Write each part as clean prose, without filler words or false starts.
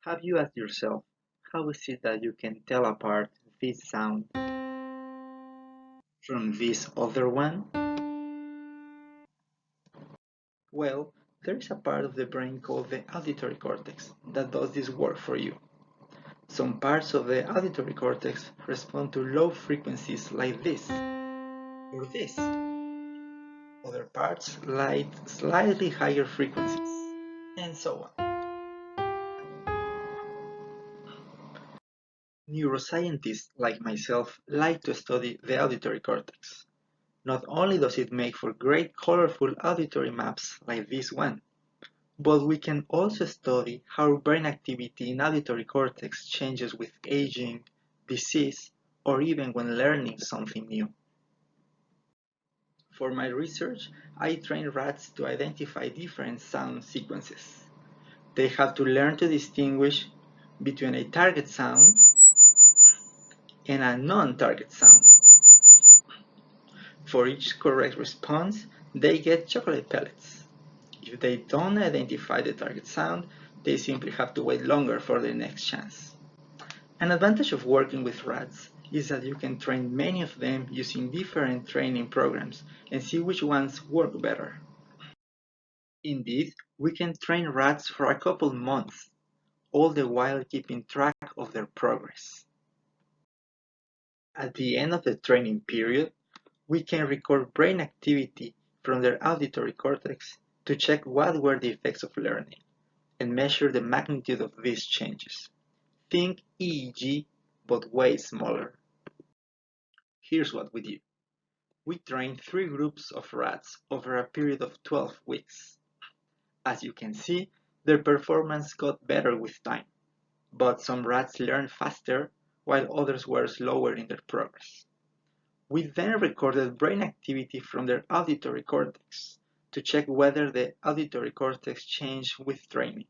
Have you asked yourself, how is it that you can tell apart this sound from this other one? Well, there is a part of the brain called the auditory cortex that does this work for you. Some parts of the auditory cortex respond to low frequencies like this, or this. Other parts like slightly higher frequencies, and so on. Neuroscientists like myself like to study the auditory cortex. Not only does it make for great colorful auditory maps like this one, but we can also study how brain activity in auditory cortex changes with aging, disease, or even when learning something new. For my research, I trained rats to identify different sound sequences. They have to learn to distinguish between a target sound and a non-target sound. For each correct response, they get chocolate pellets. If they don't identify the target sound, they simply have to wait longer for their next chance. An advantage of working with rats is that you can train many of them using different training programs and see which ones work better. Indeed, we can train rats for a couple months, all the while keeping track of their progress. At the end of the training period, we can record brain activity from their auditory cortex to check what were the effects of learning and measure the magnitude of these changes. Think EEG, but way smaller. Here's what we do. We trained 3 groups of rats over a period of 12 weeks. As you can see, their performance got better with time, but some rats learned faster while others were slower in their progress. We then recorded brain activity from their auditory cortex to check whether the auditory cortex changed with training.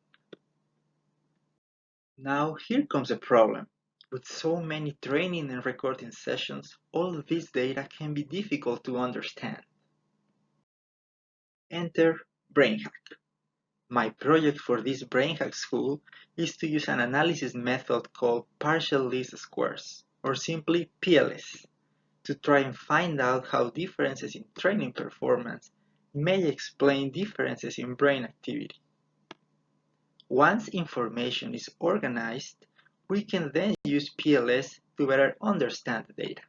Now here comes a problem. With so many training and recording sessions, all this data can be difficult to understand. Enter BrainHack. My project for this BrainHack school is to use an analysis method called partial least squares, or simply PLS, to try and find out how differences in training performance may explain differences in brain activity. Once information is organized, we can then use PLS to better understand the data.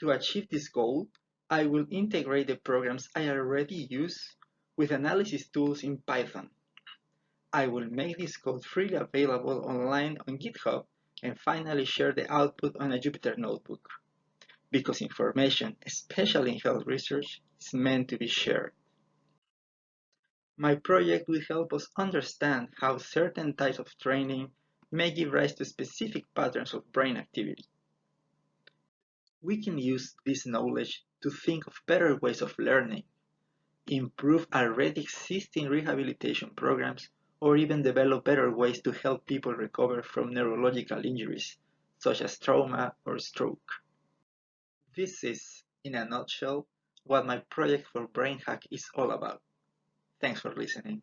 To achieve this goal, I will integrate the programs I already use with analysis tools in Python. I will make this code freely available online on GitHub and finally share the output on a Jupyter notebook, because information, especially in health research, is meant to be shared. My project will help us understand how certain types of training may give rise to specific patterns of brain activity. We can use this knowledge to think of better ways of learning, improve already existing rehabilitation programs, or even develop better ways to help people recover from neurological injuries, such as trauma or stroke. This is, in a nutshell, what my project for BrainHack is all about. Thanks for listening.